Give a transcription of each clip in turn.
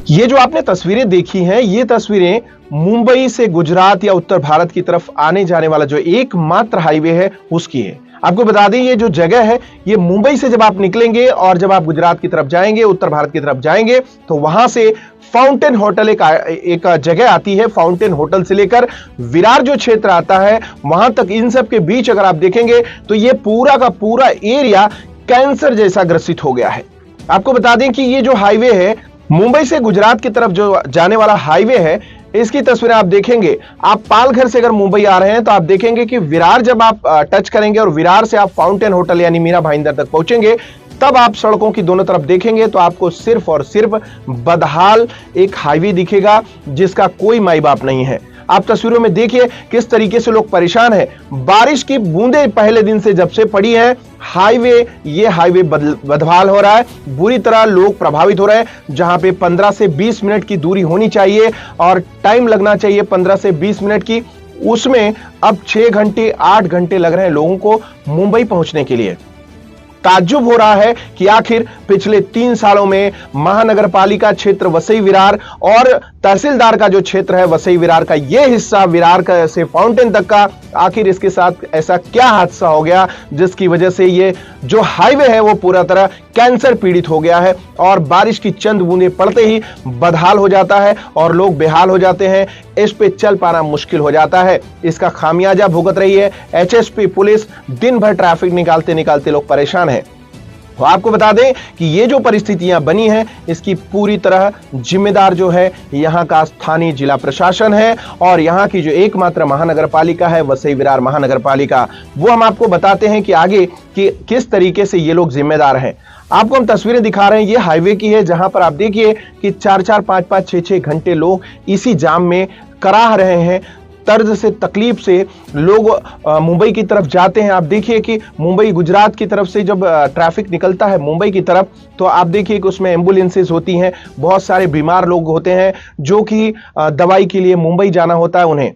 ये जो आपने तस्वीरें देखी हैं, ये तस्वीरें मुंबई से गुजरात या उत्तर भारत की तरफ आने जाने वाला जो एकमात्र हाईवे है उसकी है। आपको बता दें, ये जो जगह है, ये मुंबई से जब आप निकलेंगे और जब आप गुजरात की तरफ जाएंगे, उत्तर भारत की तरफ जाएंगे, तो वहां से फाउंटेन होटल एक जगह आती है। फाउंटेन होटल से लेकर विरार जो क्षेत्र आता है वहां तक, इन सब के बीच अगर आप देखेंगे तो ये पूरा का पूरा एरिया कैंसर जैसा ग्रसित हो गया है। आपको बता दें कि ये जो हाईवे है, मुंबई से गुजरात की तरफ जो जाने वाला हाईवे है, इसकी तस्वीरें आप देखेंगे। आप पालघर से अगर मुंबई आ रहे हैं तो आप देखेंगे कि विरार जब आप टच करेंगे और विरार से आप फाउंटेन होटल यानी मीरा भाईंदर तक पहुंचेंगे, तब आप सड़कों की दोनों तरफ देखेंगे तो आपको सिर्फ और सिर्फ बदहाल एक हाईवे दिखेगा जिसका कोई माई बाप नहीं है। आप तस्वीरों में देखिए किस तरीके से लोग परेशान हैं। बारिश की बूंदें पहले दिन से जब से पड़ी है, ये हाईवे बदहाल हो रहा है, बुरी तरह लोग प्रभावित हो रहे हैं। जहां पे 15 से 20 मिनट की दूरी होनी चाहिए और टाइम लगना चाहिए 15 से 20 मिनट की, उसमें अब 6 घंटे 8 घंटे लग रहे हैं लोगों को मुंबई पहुंचने के लिए। ताज्जुब हो रहा है कि आखिर पिछले 3 सालों में महानगर पालिका क्षेत्र वसई विरार और तहसीलदार का जो क्षेत्र है वसई विरार का, ये हिस्सा विरार का से फाउंटेन तक का, आखिर इसके साथ ऐसा क्या हादसा हो गया जिसकी वजह से ये जो हाईवे है वो पूरा तरह कैंसर पीड़ित हो गया है और बारिश की चंद बूंदें पड़ते ही बदहाल हो जाता है और लोग बेहाल हो जाते हैं। इस पे चल पाना मुश्किल हो जाता है। इसका खामियाजा भुगत रही है एचएसपी पुलिस। दिन भर ट्रैफिक निकालते निकालते लोग परेशान हैं। तो आपको बता दें कि ये जो परिस्थितियां बनी हैं, इसकी पूरी तरह जिम्मेदार जो है यहाँ का स्थानीय जिला प्रशासन है और यहाँ की जो एकमात्र महानगर पालिका है वसई विरार महानगर पालिका। वो हम आपको बताते हैं कि आगे कि किस तरीके से ये लोग जिम्मेदार हैं। आपको हम तस्वीरें दिखा रहे हैं, ये हाईवे की है जहां पर आप देखिए कि 4-4, 5-5, 6-6 घंटे लोग इसी जाम में कराह रहे हैं। तर्ज से तकलीफ से लोग मुंबई की तरफ जाते हैं। आप देखिए कि मुंबई गुजरात की तरफ से जब ट्रैफिक निकलता है मुंबई की तरफ, तो आप देखिए कि उसमें एम्बुलेंसेस होती हैं, बहुत सारे बीमार लोग होते हैं जो कि दवाई के लिए मुंबई जाना होता है उन्हें।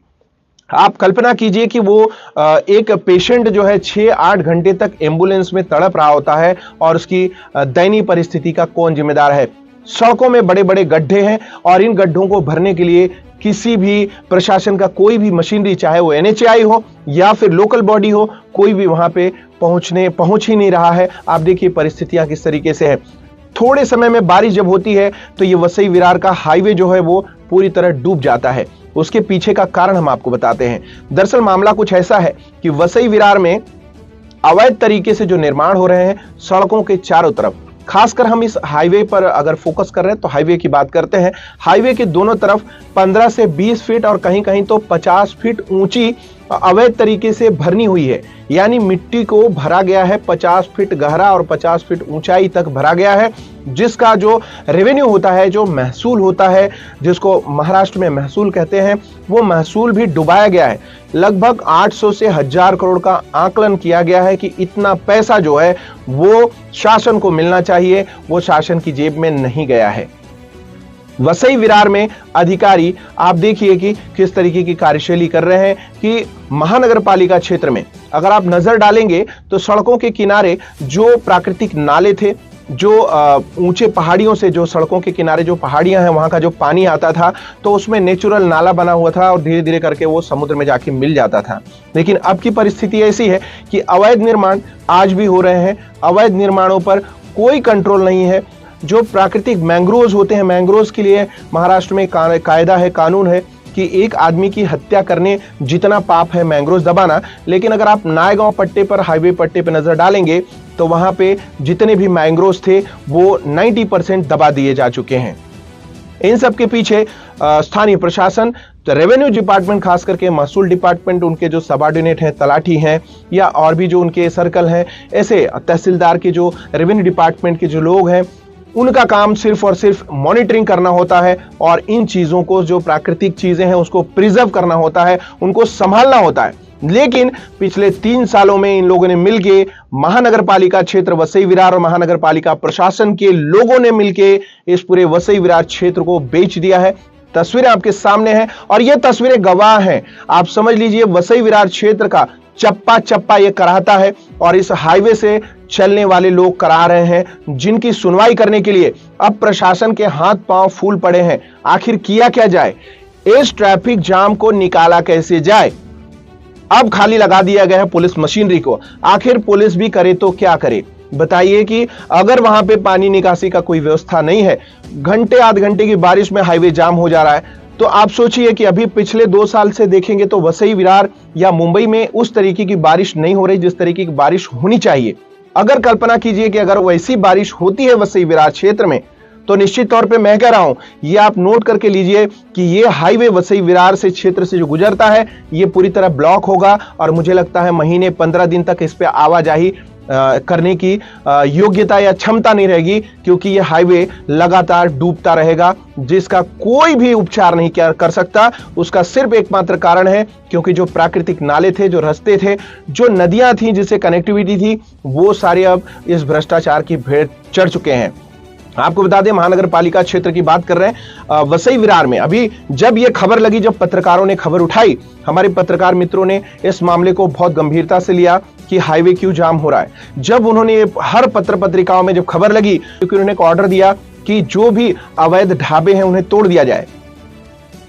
आप कल्पना कीजिए कि वो एक पेशेंट जो है 6-8 घंटे तक एम्बुलेंस में तड़प रहा होता है और उसकी दयनीय परिस्थिति का कौन जिम्मेदार है। सड़कों में बड़े बड़े गड्ढे हैं और इन गड्ढों को भरने के लिए किसी भी प्रशासन का कोई भी मशीनरी, चाहे वो एनएचएआई हो या फिर लोकल बॉडी हो, कोई भी वहां पे पहुंच ही नहीं रहा है। आप देखिए परिस्थितियां किस तरीके से है। थोड़े समय में बारिश जब होती है तो ये वसई विरार का हाईवे जो है वो पूरी तरह डूब जाता है। उसके पीछे का कारण हम आपको बताते हैं। दरअसल मामला कुछ ऐसा है कि वसई विरार में अवैध तरीके से जो निर्माण हो रहे हैं सड़कों के चारों तरफ, खासकर हम इस हाईवे पर अगर फोकस कर रहे हैं तो हाईवे की बात करते हैं। हाईवे के दोनों तरफ 15 से 20 फीट और कहीं कहीं तो 50 फीट ऊंची अवैध तरीके से भरनी हुई है, यानी मिट्टी को भरा गया है 50 फीट गहरा और 50 फीट ऊंचाई तक भरा गया है, जिसका जो रेवेन्यू होता है, जो महसूल होता है, जिसको महाराष्ट्र में महसूल कहते हैं, वो महसूल भी डुबाया गया है। लगभग 800 से 1000 करोड़ का आकलन किया गया है कि इतना पैसा जो है वो शासन को मिलना चाहिए, वो शासन की जेब में नहीं गया है। वसई विरार में अधिकारी आप देखिए कि किस तरीके की कार्यशैली कर रहे हैं कि महानगर पालिका क्षेत्र में अगर आप नजर डालेंगे तो सड़कों के किनारे जो प्राकृतिक नाले थे, जो ऊंचे पहाड़ियों से, जो सड़कों के किनारे जो पहाड़ियां हैं वहां का जो पानी आता था तो उसमें नेचुरल नाला बना हुआ था और धीरे धीरे करके वो समुद्र में जाके मिल जाता था। लेकिन अब की परिस्थिति ऐसी है कि अवैध निर्माण आज भी हो रहे हैं। अवैध निर्माणों पर कोई कंट्रोल नहीं है। जो प्राकृतिक मैंग्रोव्स होते हैं, मैंग्रोव्स के लिए महाराष्ट्र में कायदा है, कानून है कि एक आदमी की हत्या करने जितना पाप है मैंग्रोव्स दबाना। लेकिन अगर आप नायगांव पट्टे पर, हाईवे पट्टे पर नजर डालेंगे तो वहां पे जितने भी मैंग्रोव्स थे वो 90% दबा दिए जा चुके हैं। इन सब के पीछे स्थानीय प्रशासन, तो रेवेन्यू डिपार्टमेंट, खास करके महसूल डिपार्टमेंट, उनके जो सबऑर्डिनेट हैं, तलाठी हैं या और भी जो उनके सर्कल हैं, ऐसे तहसीलदार के जो रेवेन्यू डिपार्टमेंट के जो लोग हैं, उनका काम सिर्फ और सिर्फ मॉनिटरिंग करना होता है और इन चीजों को, जो प्राकृतिक चीजें हैं, उसको प्रिजर्व करना होता है, उनको संभालना होता है। लेकिन पिछले 3 सालों में इन लोगों ने मिलके, महानगर पालिका क्षेत्र वसई विरार और महानगर पालिका प्रशासन के लोगों ने मिलके इस पूरे वसई विरार क्षेत्र को बेच दिया है। तस्वीरें आपके सामने हैं और ये तस्वीरें गवाह हैं। आप समझ लीजिए वसई विरार क्षेत्र का चप्पा चप्पा ये कराता है और इस हाईवे से चलने वाले लोग करा रहे हैं, जिनकी सुनवाई करने के लिए अब प्रशासन के हाथ पांव फूल पड़े हैं। आखिर किया क्या जाए, इस ट्रैफिक जाम को निकाला कैसे जाए। अब खाली लगा दिया गया है पुलिस मशीनरी को। आखिर पुलिस भी करे तो क्या करे, बताइए कि अगर वहां पे पानी निकासी का कोई व्यवस्था नहीं है, घंटे आध घंटे की बारिश में हाईवे जाम हो जा रहा है, तो आप सोचिए कि अभी पिछले 2 साल से देखेंगे तो वसई विरार या मुंबई में उस तरीके की बारिश नहीं हो रही जिस तरीके की बारिश होनी चाहिए। अगर कल्पना कीजिए कि अगर वैसी बारिश होती है वसई विरार क्षेत्र में, तो निश्चित तौर पे मैं कह रहा हूं, ये आप नोट करके लीजिए कि ये हाईवे वसई विरार से क्षेत्र से जो गुजरता है ये पूरी तरह ब्लॉक होगा और मुझे लगता है महीने 15 दिन तक इस पे आवाजाही करने की योग्यता या क्षमता नहीं रहेगी, क्योंकि यह हाईवे लगातार डूबता रहेगा जिसका कोई भी उपचार नहीं कर सकता। उसका सिर्फ एकमात्र कारण है क्योंकि जो प्राकृतिक नाले थे, जो रास्ते थे, जो नदियां थी, जिससे कनेक्टिविटी थी, वो सारे अब इस भ्रष्टाचार की भेड़ चढ़ चुके हैं। आपको बता दें, महानगर पालिका क्षेत्र की बात कर रहे हैं, वसई विरार में अभी जब यह खबर लगी, जब पत्रकारों ने खबर उठाई, हमारे पत्रकार मित्रों ने इस मामले को बहुत गंभीरता से लिया कि हाईवे क्यों जाम हो रहा है। जब उन्होंने हर पत्र पत्रिकाओं में जब खबर लगी, क्योंकि उन्होंने एक ऑर्डर दिया कि जो भी अवैध ढाबे हैं उन्हें तोड़ दिया जाए।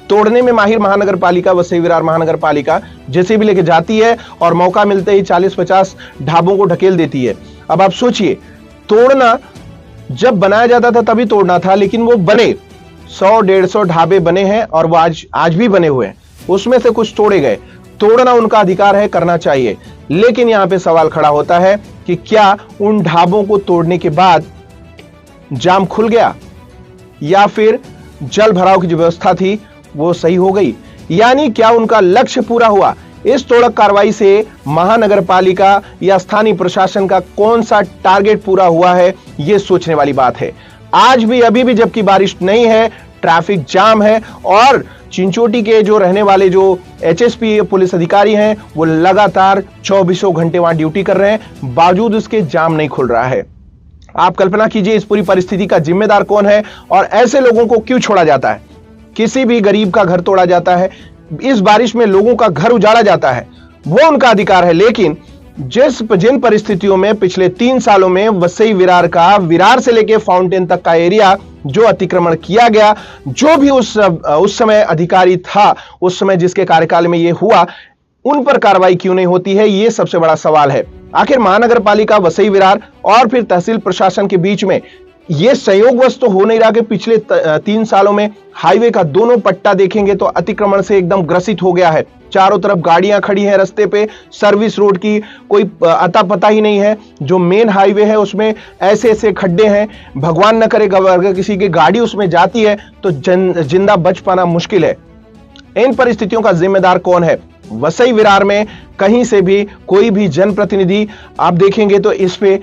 तोड़ने में माहिर महानगर पालिका, वसई विरार महानगर पालिका जैसे भी लेके जाती है और मौका मिलते ही 40-50 ढाबों को ढकेल देती है। अब आप सोचिए, तोड़ना जब बनाया जाता था तभी तोड़ना था, लेकिन वो बने 100-150 ढाबे बने हैं और वो आज भी बने हुए हैं, उसमें से कुछ तोड़े गए। तोड़ना उनका अधिकार है, करना चाहिए, लेकिन यहां पे सवाल खड़ा होता है कि क्या उन ढाबों को तोड़ने के बाद जाम खुल गया या फिर जल भराव की जो व्यवस्था थी वो सही हो गई, यानी क्या उनका लक्ष्य पूरा हुआ। इस तोड़क कार्रवाई से महानगर पालिका या स्थानीय प्रशासन का कौन सा टारगेट पूरा हुआ है, यह सोचने वाली बात है। आज भी, अभी भी जबकि बारिश नहीं है, ट्रैफिक जाम है और चिंचोटी के जो रहने वाले जो एचएसपी पुलिस अधिकारी हैं वो लगातार 24 घंटे वहां ड्यूटी कर रहे हैं, बावजूद इसके जाम नहीं खुल रहा है। आप कल्पना कीजिए इस पूरी परिस्थिति का जिम्मेदार कौन है और ऐसे लोगों को क्यों छोड़ा जाता है। किसी भी गरीब का घर तोड़ा जाता है, इस बारिश में लोगों का घर उजाड़ा जाता है, वो उनका अधिकार है, लेकिन जिन परिस्थितियों में पिछले 3 सालों में वसई विरार का, विरार से लेकर फाउंटेन तक का एरिया जो अतिक्रमण किया गया, जो भी उस समय अधिकारी था, उस समय जिसके कार्यकाल में यह हुआ, उन पर कार्रवाई क्यों नहीं होती है, यह सबसे बड़ा सवाल है। आखिर महानगर पालिका, वसई विरार और फिर तहसील प्रशासन के बीच में यह संयोगवश तो हो नहीं रहा कि पिछले 3 सालों में हाईवे का दोनों पट्टा देखेंगे तो अतिक्रमण से एकदम ग्रसित हो गया है। चारों तरफ गाड़ियां खड़ी हैं रास्ते पे, सर्विस रोड की कोई अता पता ही नहीं है। जो मेन हाईवे है उसमें ऐसे ऐसे खड्डे हैं, भगवान न करे अगर किसी की गाड़ी उसमें जाती है तो जिंदा बच पाना मुश्किल है। इन परिस्थितियों का जिम्मेदार कौन है? वसई विरार में कहीं से भी कोई भी जनप्रतिनिधि आप देखेंगे तो इस पे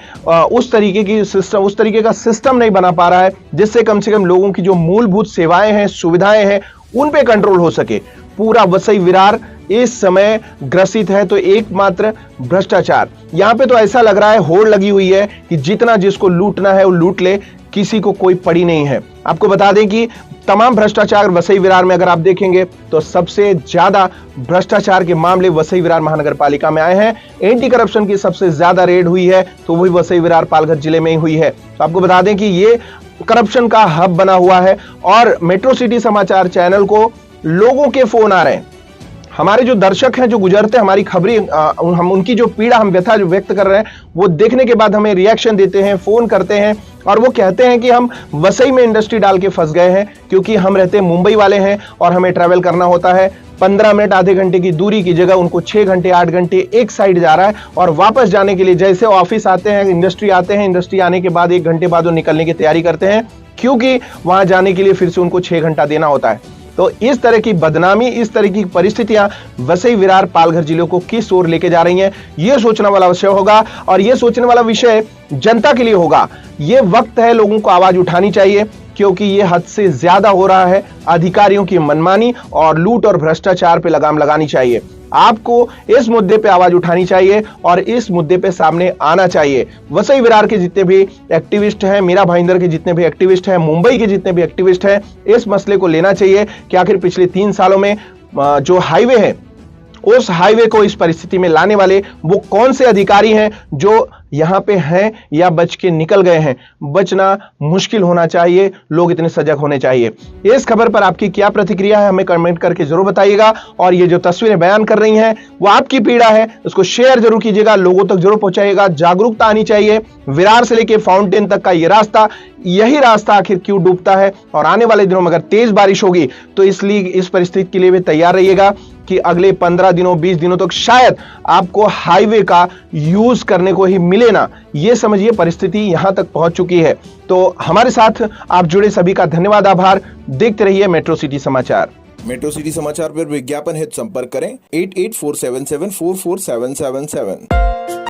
उस तरीके का सिस्टम नहीं बना पा रहा है जिससे कम से कम लोगों की जो मूलभूत सेवाएं हैं, सुविधाएं हैं, उन पे कंट्रोल हो सके। पूरा वसई विरार इस समय ग्रसित है तो एकमात्र भ्रष्टाचार। यहां पे तो ऐसा लग रहा है होड़ लगी हुई है कि जितना जिसको लूटना है वो लूट ले, किसी को कोई पड़ी नहीं है। आपको बता दें कि तमाम भ्रष्टाचार वसई विरार में अगर आप देखेंगे तो सबसे ज्यादा भ्रष्टाचार के मामले वसई विरार महानगर पालिका में आए हैं। एंटी करप्शन की सबसे ज्यादा रेड हुई है तो वही वसई विरार पालघर जिले में ही हुई है। तो आपको बता दें कि ये करप्शन का हब बना हुआ है और मेट्रो सिटी समाचार चैनल को लोगों के फोन आ रहे हैं। हमारे जो दर्शक हैं, जो गुजरते हैं हमारी खबरें, हम उनकी जो पीड़ा, हम व्यथा जो व्यक्त कर रहे हैं, वो देखने के बाद हमें रिएक्शन देते हैं, फोन करते हैं और वो कहते हैं कि हम वसई में इंडस्ट्री डाल के फंस गए हैं क्योंकि हम रहते मुंबई वाले हैं और हमें ट्रैवल करना होता है। 15 मिनट आधे घंटे की दूरी की जगह उनको 6 घंटे 8 घंटे एक साइड जा रहा है और वापस जाने के लिए जैसे ऑफिस आते हैं, इंडस्ट्री आते हैं, इंडस्ट्री आने के बाद 1 घंटे बाद वो निकलने की तैयारी करते हैं क्योंकि वहां जाने के लिए फिर से उनको 6 घंटा देना होता है। तो इस तरह की बदनामी, इस तरह की परिस्थितियां वसई विरार पालघर जिलों को किस ओर लेके जा रही हैं, यह सोचने वाला विषय होगा और यह सोचने वाला विषय जनता के लिए होगा। यह वक्त है, लोगों को आवाज उठानी चाहिए क्योंकि यह हद से ज्यादा हो रहा है। अधिकारियों की मनमानी और लूट और भ्रष्टाचार पे लगाम लगानी चाहिए। आपको इस मुद्दे पे आवाज उठानी चाहिए और इस मुद्दे पे सामने आना चाहिए। वसई विरार के जितने भी एक्टिविस्ट हैं, मीरा भाईंदर के जितने भी एक्टिविस्ट हैं, मुंबई के जितने भी एक्टिविस्ट हैं, इस मसले को लेना चाहिए कि आखिर पिछले 3 सालों में जो हाईवे है उस हाईवे को इस परिस्थिति में लाने वाले वो कौन से अधिकारी हैं जो यहां पे हैं या बच के निकल गए हैं। बचना मुश्किल होना चाहिए, लोग इतने सजग होने चाहिए। इस खबर पर आपकी क्या प्रतिक्रिया है हमें कमेंट करके जरूर बताइएगा। और ये जो तस्वीरें बयान कर रही हैं वो आपकी पीड़ा है, उसको शेयर जरूर कीजिएगा, लोगों तक जरूर पहुंचाइएगा। जागरूकता आनी चाहिए। विरार से लेके फाउंटेन तक का ये रास्ता, यही रास्ता आखिर क्यों डूबता है। और आने वाले दिनों में अगर तेज बारिश होगी तो इसलिए इस परिस्थिति के लिए भी तैयार रहिएगा कि अगले 15 दिनों 20 दिनों तक शायद आपको हाईवे का यूज करने को ही मिले ना। ये समझिए परिस्थिति यहां तक पहुंच चुकी है। तो हमारे साथ आप जुड़े सभी का धन्यवाद, आभार। देखते रहिए मेट्रो सिटी समाचार। मेट्रो सिटी समाचार पर विज्ञापन हेतु संपर्क करें 8847744777।